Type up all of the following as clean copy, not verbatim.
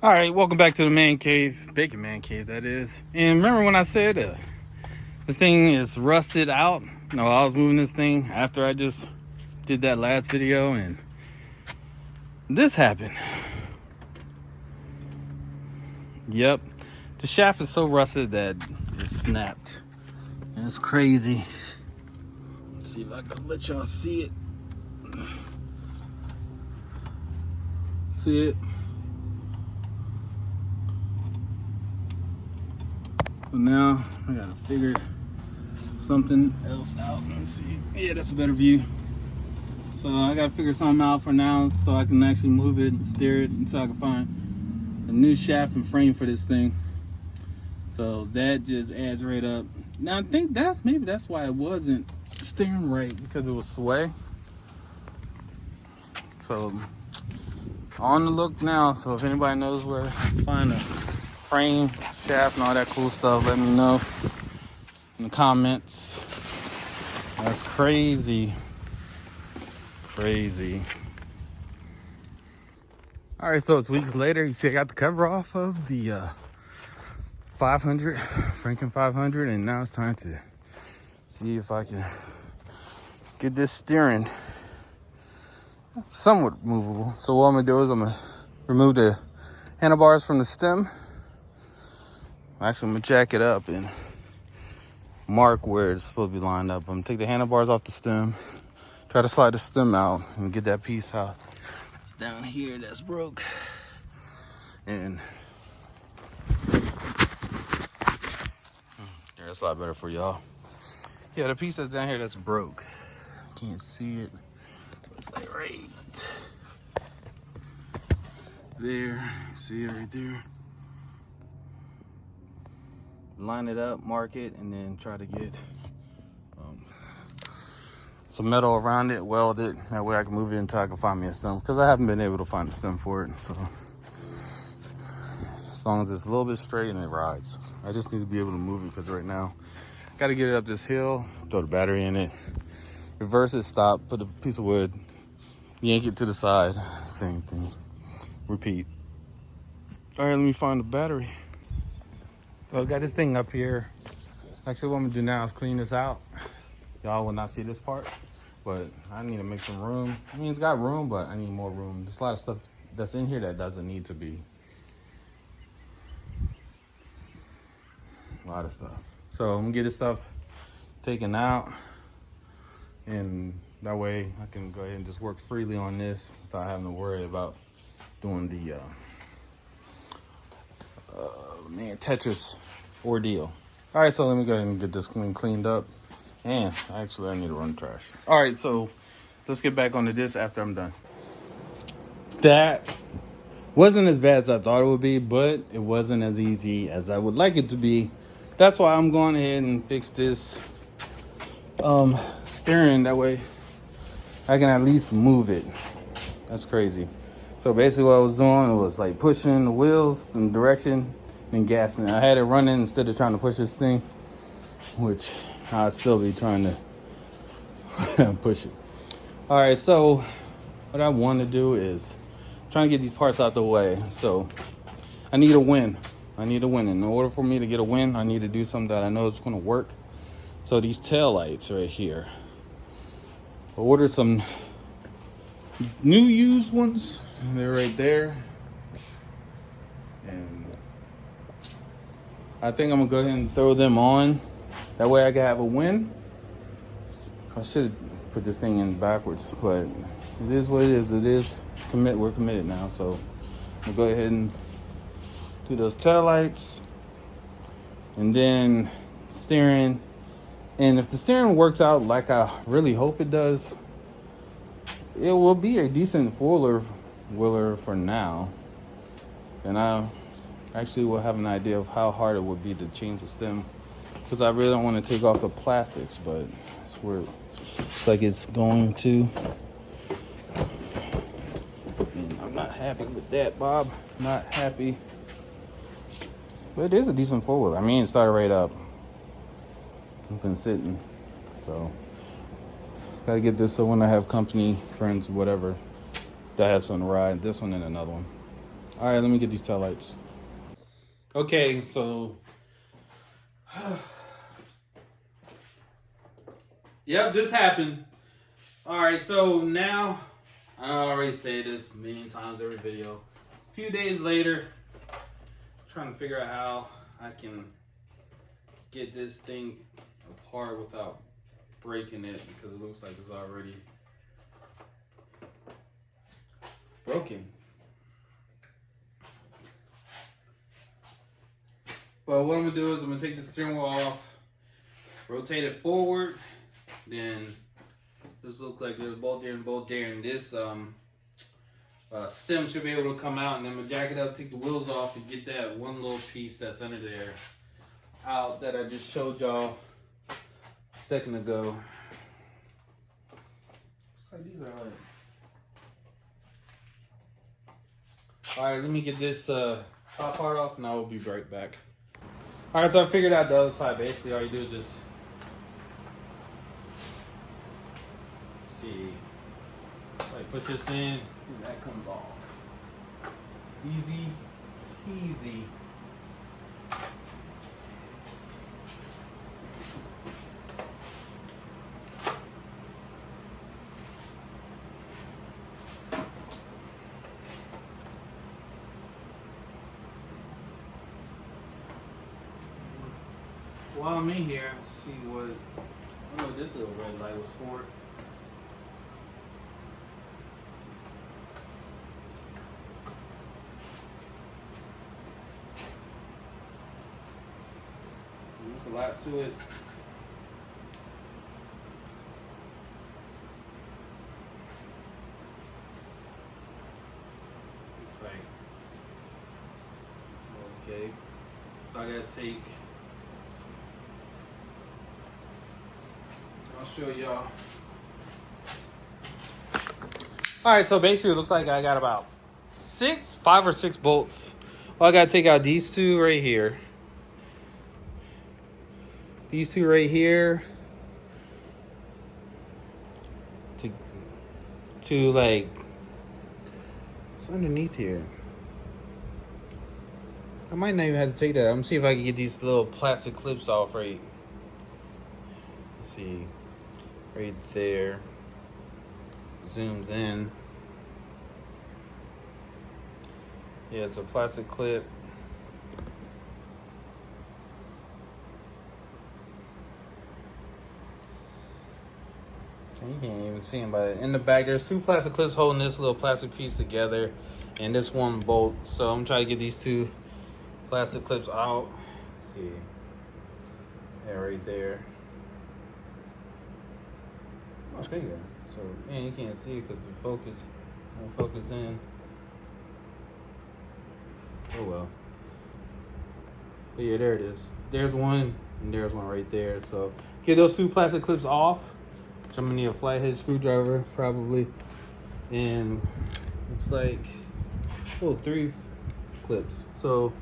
All right, welcome back to the man cave, Bacmancave that is. And remember when I said this thing is rusted out? No, I was moving this thing after I just did that last video and this happened. Yep, the shaft is so rusted that it snapped. And it's crazy. Let's see if I can let y'all see it. See it? But now I gotta figure something else out. Let's see. Yeah, that's a better view. So I gotta figure something out for now so I can actually move it and steer it until I can find a new shaft and frame for this thing. So that just adds right up. Now I think that maybe that's why it wasn't steering right, because it was sway. So on the look now. So if anybody knows where to find a frame, shaft, and all that cool stuff, let me know in the comments. That's crazy. All right, so it's weeks later. You see I got the cover off of the 500 Franken 500, and now it's time to see if I can get this steering somewhat movable. So what I'm gonna do is I'm gonna remove the handlebars from the stem. Actually, I'm gonna jack it up and mark where it's supposed to be lined up. I'm gonna take the handlebars off the stem, try to slide the stem out and get that piece out down here that's broke. And yeah, that's a lot better for y'all. Yeah, the piece that's down here that's broke. Can't see it. It's like right there. See it right there. Line it up, mark it, and then try to get some metal around it, weld it. That way I can move it until I can find me a stem, because I haven't been able to find a stem for it. So as long as it's a little bit straight and it rides, I just need to be able to move it, because right now I got to get it up this hill, throw the battery in it, reverse it, stop, put a piece of wood, yank it to the side, same thing, repeat. All right, let me find the battery. So I got this thing up here. Actually, what I'm gonna do now is clean this out. Y'all will not see this part, but I need to make some room. I mean, it's got room, but I need more room. There's a lot of stuff that's in here that doesn't need to be. A lot of stuff. So I'm gonna get this stuff taken out, and that way I can go ahead and just work freely on this without having to worry about doing the Tetris ordeal. All right, so let me go ahead and get this cleaned up. And actually, I need to run trash. All right, so let's get back onto this after I'm done. That wasn't as bad as I thought it would be, but it wasn't as easy as I would like it to be. That's why I'm going ahead and fix this steering. That way I can at least move it. That's crazy. So basically what I was doing was like pushing the wheels in the direction and gassing it. I had it running instead of trying to push this thing, which I'll still be trying to push it. All right, so what I want to do is try and get these parts out the way. So I need a win. In order for me to get a win, I need to do something that I know is going to work. So these tail lights right here, I ordered some new used ones. They're right there. And I think I'm going to go ahead and throw them on. That way I can have a win. I should put this thing in backwards, but it is what it is. We're committed now. So I'll go ahead and do those tail lights. And then steering. And if the steering works out like I really hope it does, it will be a decent four-wheeler for now. And I actually will have an idea of how hard it would be to change the stem, because I really don't want to take off the plastics, but it's where it's like it's going to. And I'm not happy with that, Bob. Not happy. But it is a decent four-wheeler. I mean, it started right up. It's been sitting, so gotta get this so when I have company, friends, whatever, that I have something to ride. This one and another one. All right, let me get these taillights. Okay, so yep, this happened. All right, so now I already say this a million times every video. A few days later, I'm trying to figure out how I can get this thing apart without breaking it, because it looks like it's already broken. But what I'm gonna do is I'm gonna take the steering wheel off, rotate it forward, then this looks like there's bolt there, and this stem should be able to come out, and then I'm gonna jack it up, take the wheels off, and get that one little piece that's under there out that I just showed y'all a second ago. Looks like these are like... Alright, let me get this top part off and I will be right back. Alright, so I figured out the other side. Basically, all you do is just see, like push this in and that comes off. Easy peasy. While I'm in here, see what, I don't know what this little red light was for. There's a lot to it. Looks like, okay. So I gotta take, I'll show y'all. All right, so basically it looks like I got about 5 or 6 bolts. Well, I gotta take out these two right here. These two right here. To like, what's underneath here? I might not even have to take that. I'm gonna see if I can get these little plastic clips off right. Let's see. Right there. Zooms in. Yeah, it's a plastic clip. You can't even see them, but in the back there's 2 plastic clips holding this little plastic piece together and this one bolt. So I'm trying to get these 2 plastic clips out. Let's see. Yeah, right there. My finger. So man, you can't see it because the focus won't focus in. Oh well. But yeah, there it is. There's one and there's one right there. So get those 2 plastic clips off. So I'm gonna need a flathead screwdriver probably. And looks like 3 clips. So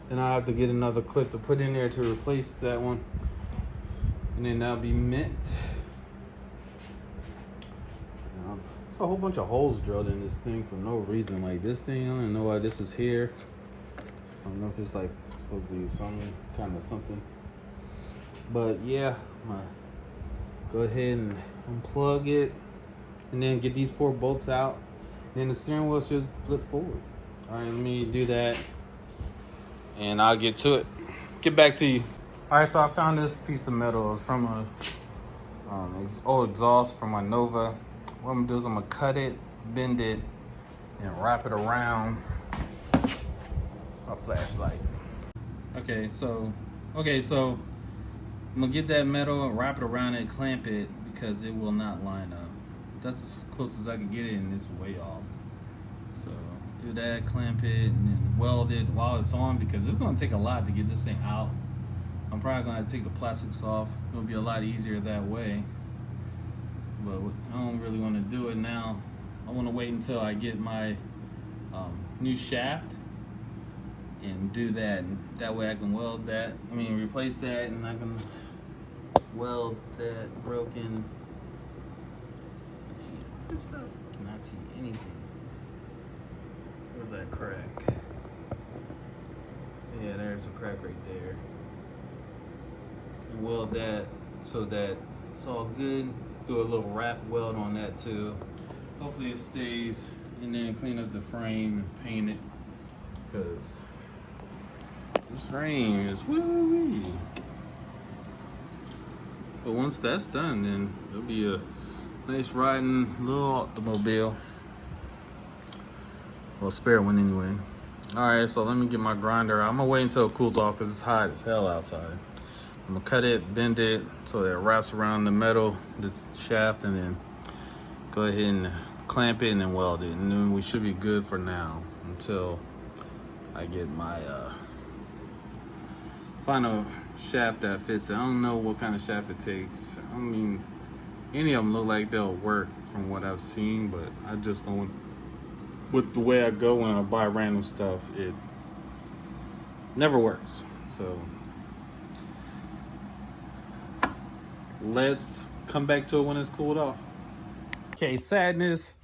then I have to get another clip to put in there to replace that one. And then that'll be mint. There's a whole bunch of holes drilled in this thing for no reason. Like this thing, I don't even know why this is here. I don't know if it's like supposed to be some kind of something. But yeah, I'm gonna go ahead and unplug it and then get these 4 bolts out. Then the steering wheel should flip forward. All right, let me do that and I'll get to it. Get back to you. All right, so I found this piece of metal. It's from a old exhaust from my Nova. What I'm gonna do is I'm gonna cut it, bend it, and wrap it around. It's my flashlight. Okay, so I'm gonna get that metal and wrap it around it, clamp it, because it will not line up. That's as close as I can get it, and it's way off. So do that, clamp it, and then weld it while it's on, because it's gonna take a lot to get this thing out. I'm probably gonna have to take the plastics off. It'll be a lot easier that way. But I don't really want to do it now. I want to wait until I get my new shaft and do that. And that way I can weld that. I mean, replace that, and I can weld that broken. This stuff. Cannot see anything. Where's that crack? Yeah, there's a crack right there. And weld that so that it's all good. Do a little wrap weld on that too. Hopefully it stays, and then clean up the frame and paint it, because this frame is woo-wee. But once that's done, then it'll be a nice riding little automobile. Well, spare one anyway. Alright, so let me get my grinder. I'm gonna wait until it cools off because it's hot as hell outside. I'm gonna cut it, bend it so that it wraps around the metal, this shaft, and then go ahead and clamp it and then weld it. And then we should be good for now until I get my final shaft that fits. I don't know what kind of shaft it takes. I mean, any of them look like they'll work from what I've seen, but I just don't. With the way I go when I buy random stuff, it never works. So let's come back to it when it's cooled off. Okay, sadness.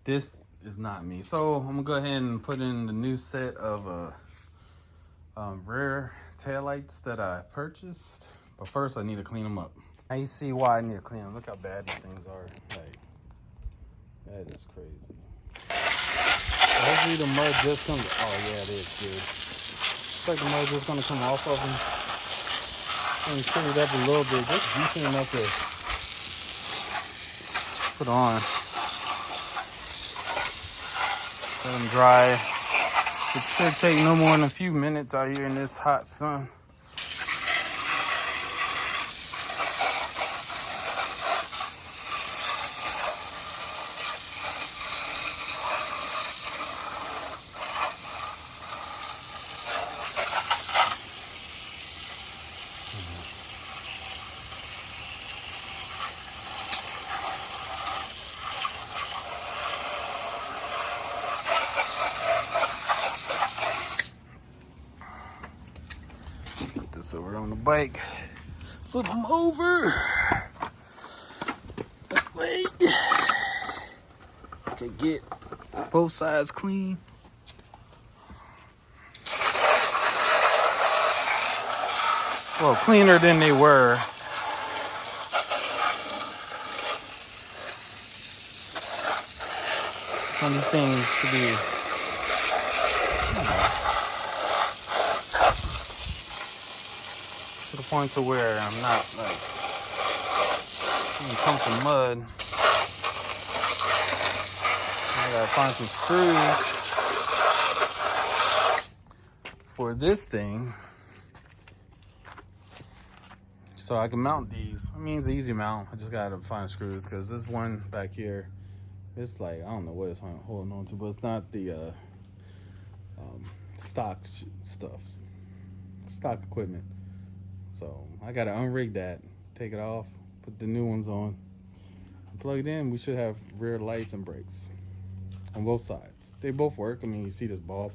This is not me. So I'm gonna go ahead and put in the new set of rear taillights that I purchased. But first I need to clean them up. Now you see why I need to clean them. Look how bad these things are. Like, that is crazy. Hopefully the mud just comes. Oh yeah, it is good. Looks like the mud just gonna come off of them. And clean it up a little bit. Just decent enough to put on. Let them dry. It should take no more than a few minutes out here in this hot sun. Put this over on the bike. Flip them over. That way. Okay, get both sides clean. Well, cleaner than they were. Some of these things to be, to the point to where I'm not like in some mud. I gotta find some screws for this thing so I can mount these. I mean, it's an easy mount. I just gotta find screws because this one back here, it's like, I don't know what it's holding on to, but it's not the stock stuff, stock equipment. So I gotta unrig that, take it off, put the new ones on, and plug it in. We should have rear lights and brakes on both sides. They both work. I mean, you see this bulb,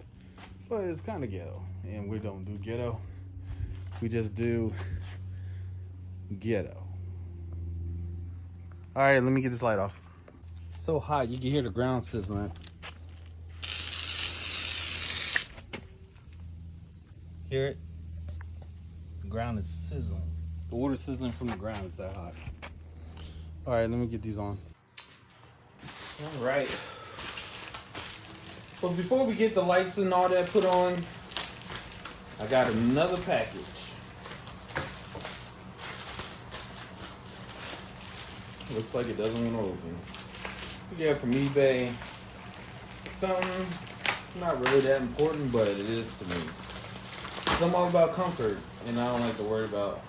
but it's kind of ghetto, and we don't do ghetto. We just do ghetto. All right, let me get this light off. It's so hot, you can hear the ground sizzling. Hear it? The ground is sizzling. The water sizzling from the ground. Is that hot. All right, let me get these on. All right. But before we get the lights and all that put on, I got another package. Looks like it doesn't want to open. We got from eBay. Something not really that important, but it is to me. I'm all about comfort, and I don't like to worry about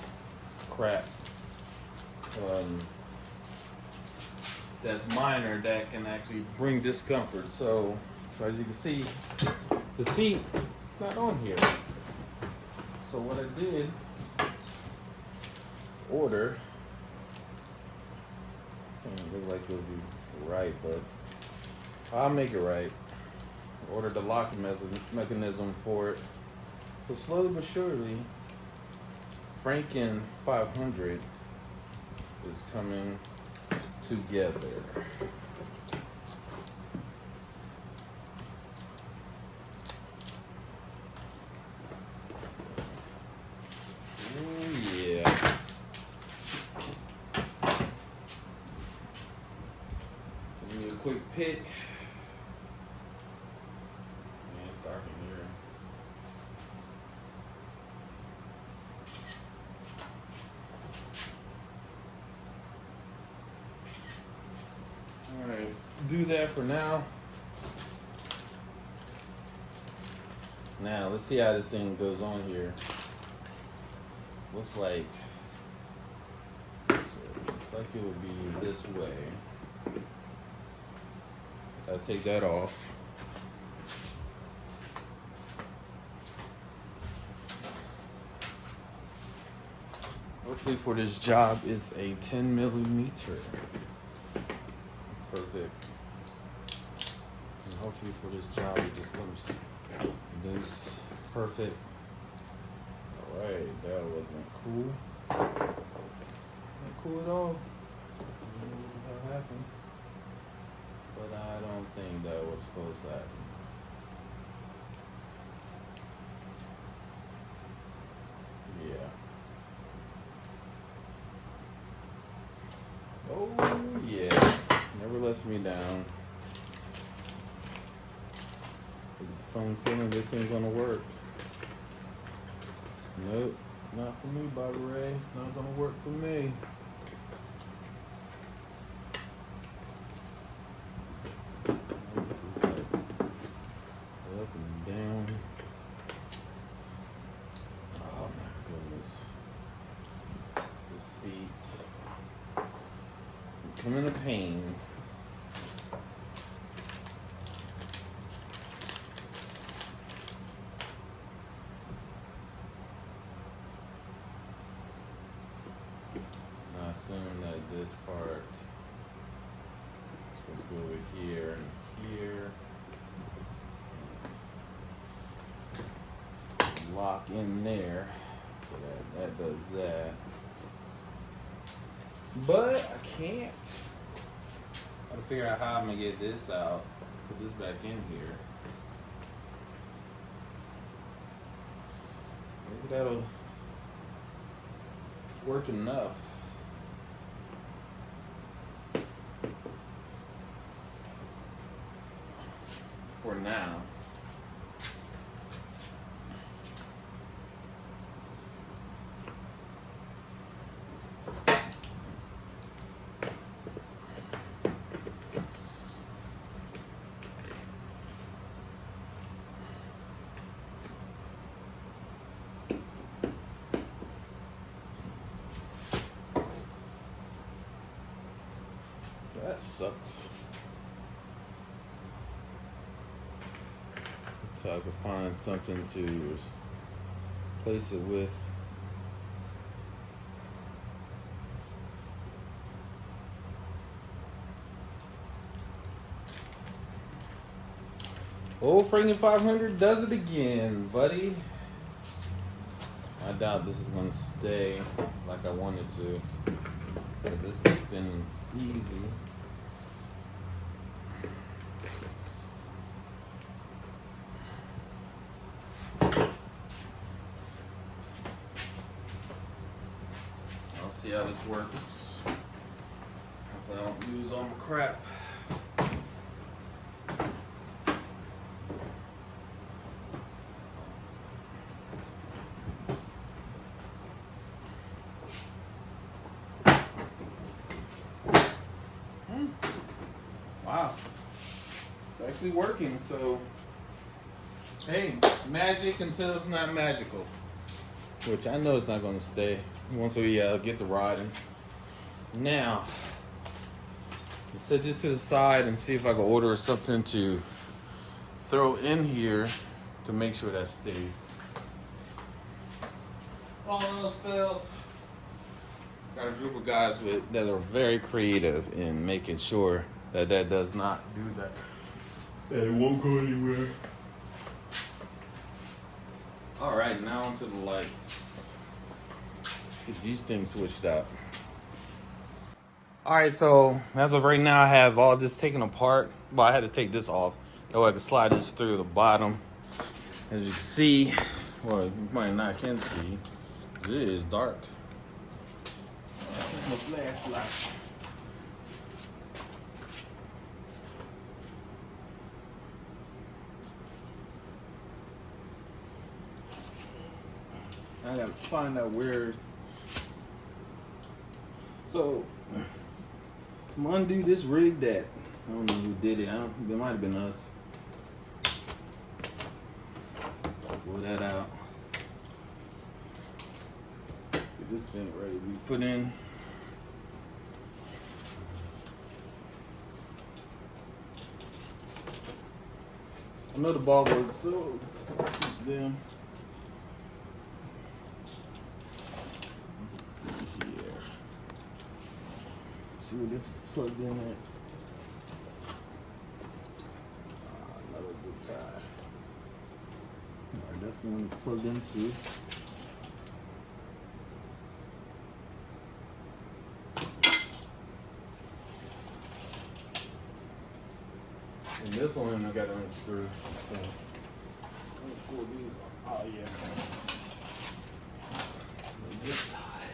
crap that's minor that can actually bring discomfort. So as you can see, the seat is not on here. So what I did, order. Doesn't look like it'll be right, but I'll make it right. Ordered the lock mechanism for it. So slowly but surely, Franken 500 is coming together. pick. Man, it's dark in here. Alright, do that for now. Now, let's see how this thing goes on here. Looks like it would be this way. I'll take that off. Hopefully for this job is a 10 millimeter. Perfect. And hopefully for this job it just comes this perfect. Alright, that wasn't cool. Not cool at all. I don't know what happened. But I don't think that was supposed to happen. Yeah. Oh yeah. Never lets me down. I get the phone feeling this ain't gonna work. Nope, not for me, Bobby Ray. It's not gonna work for me. This is like up and down. Oh my goodness. The seat. It's becoming a pain. I assume that this part is supposed to go over here and here. Lock in there. So that does that. But I can't. Gotta figure out how I'm gonna get this out. Put this back in here. Maybe that'll work enough. For now. That sucks. So I could find something to replace it with. Old Franklin 500 does it again, buddy. I doubt this is gonna stay like I wanted to, because this has been easy. See how this works. Hopefully I don't lose all my crap. Wow. It's actually working, so hey, magic until it's not magical. Which I know it's not going to stay once we get the rodding. Now, let's set this to the side and see if I can order something to throw in here to make sure that stays. All those fails. Got a group of guys that are very creative in making sure that does not do that. That it won't go anywhere. All right, now onto the lights. Get these things switched out. All right, so as of right now, I have all this taken apart. Well, I had to take this off. That way I can slide this through the bottom. As you can see, well, you might not can see, it is dark. My flashlight. I gotta find out where. So I'm gonna undo this rig that I don't know who did it. It might have been us. Pull that out. Get this thing ready to be put in. I know the ball works, so then here. See where this is plugged in at. Another zip tie. Alright, that's the one that's plugged into. And this one I got to unscrew. So, let me pull these off. Oh yeah. Zip tie.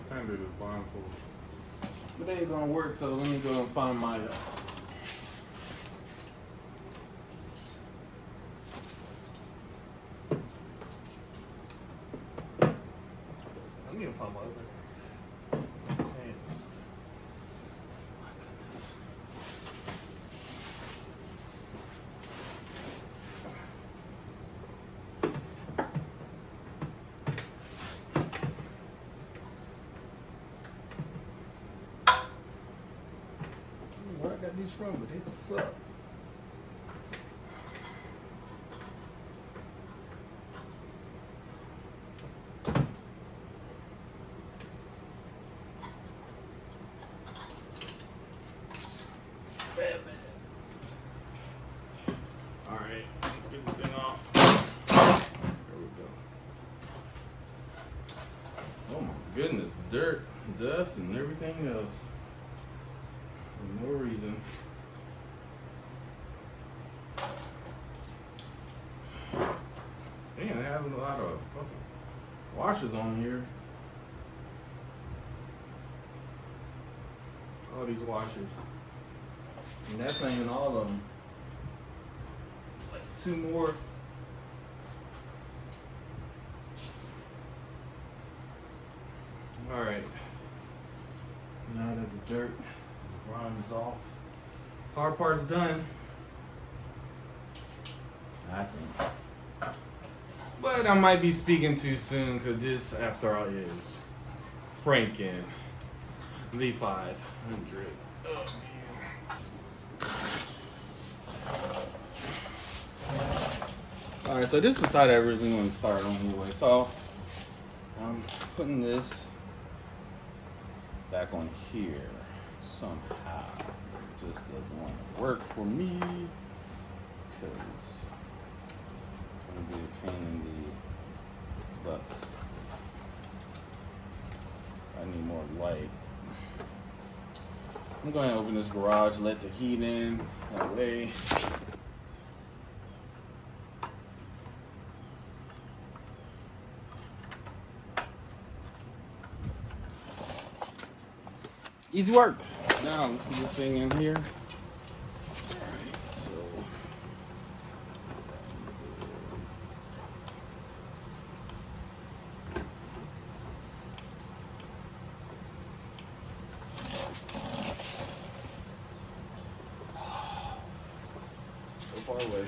Time to do the blindfold. But it ain't gonna work, so let me go and find my let me find my other pants. My goodness. Where I got these from, but they suck. Alright, let's get this thing off. There we go. Oh my goodness, dirt, dust, and everything else. For no reason. Damn, they have a lot of fucking washers on here. All these washers. And that's not even all of them. It's like 2 more. Alright. Now that the dirt runs off, hard part's done, I think. But I might be speaking too soon because this, after all, is Franken the 500. Oh, man. Alright, so this is the side I originally want to start on anyway. So I'm putting this back on here somehow. It just doesn't want to work for me because it's going to be a pain in the butt. I need more light. I'm going to open this garage, let the heat in that way. Easy work. Now let's get this thing in here. Alright, so so far away.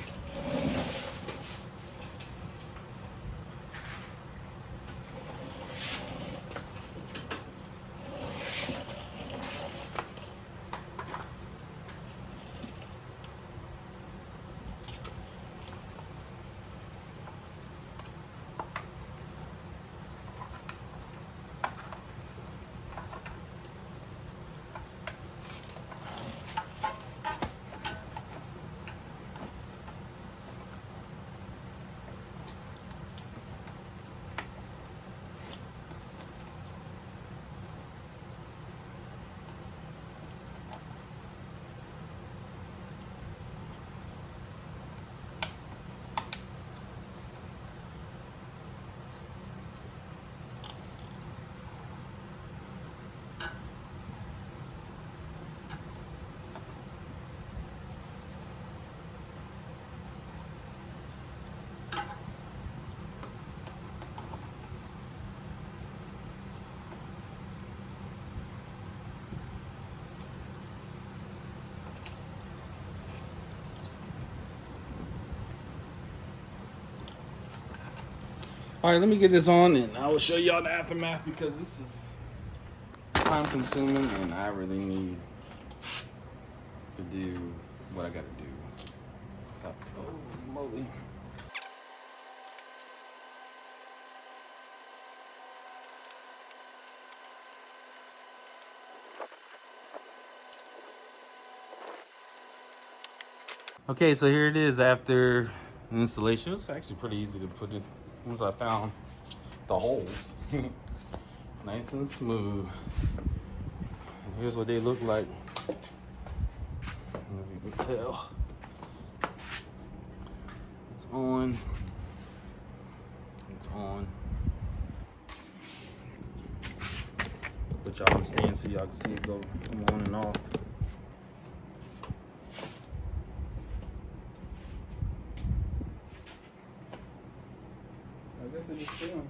All right, let me get this on and I will show y'all the aftermath because this is time consuming and I really need to do what I gotta do. Holy moly. Okay, so here it is after installation. It's actually pretty easy to put in once I found the holes. Nice and smooth. And here's what they look like. If you can tell. It's on. It's on. Put y'all on the stand so y'all can see it go on and off. I guess it is still.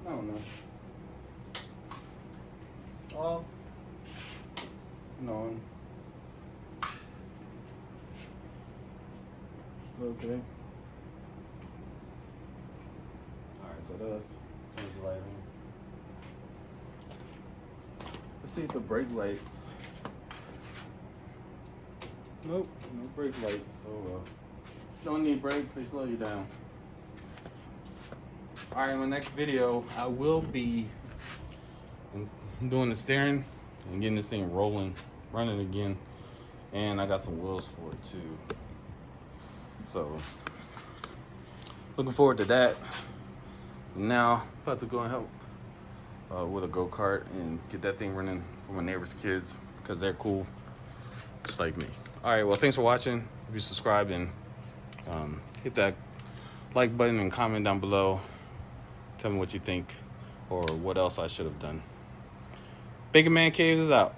I don't know. Off. No. Okay. Alright, so that's change the light on. Let's see if the brake lights. Nope, no brake lights. Oh well. Don't need brakes, they slow you down. Alright, in my next video, I will be doing the steering and getting this thing rolling, running again. And I got some wheels for it too. So, looking forward to that. Now, about to go and help with a go-kart and get that thing running for my neighbor's kids because they're cool, just like me. All right, well, thanks for watching. If you subscribe and hit that like button and comment down below. Tell me what you think or what else I should have done. Bacmancave is out.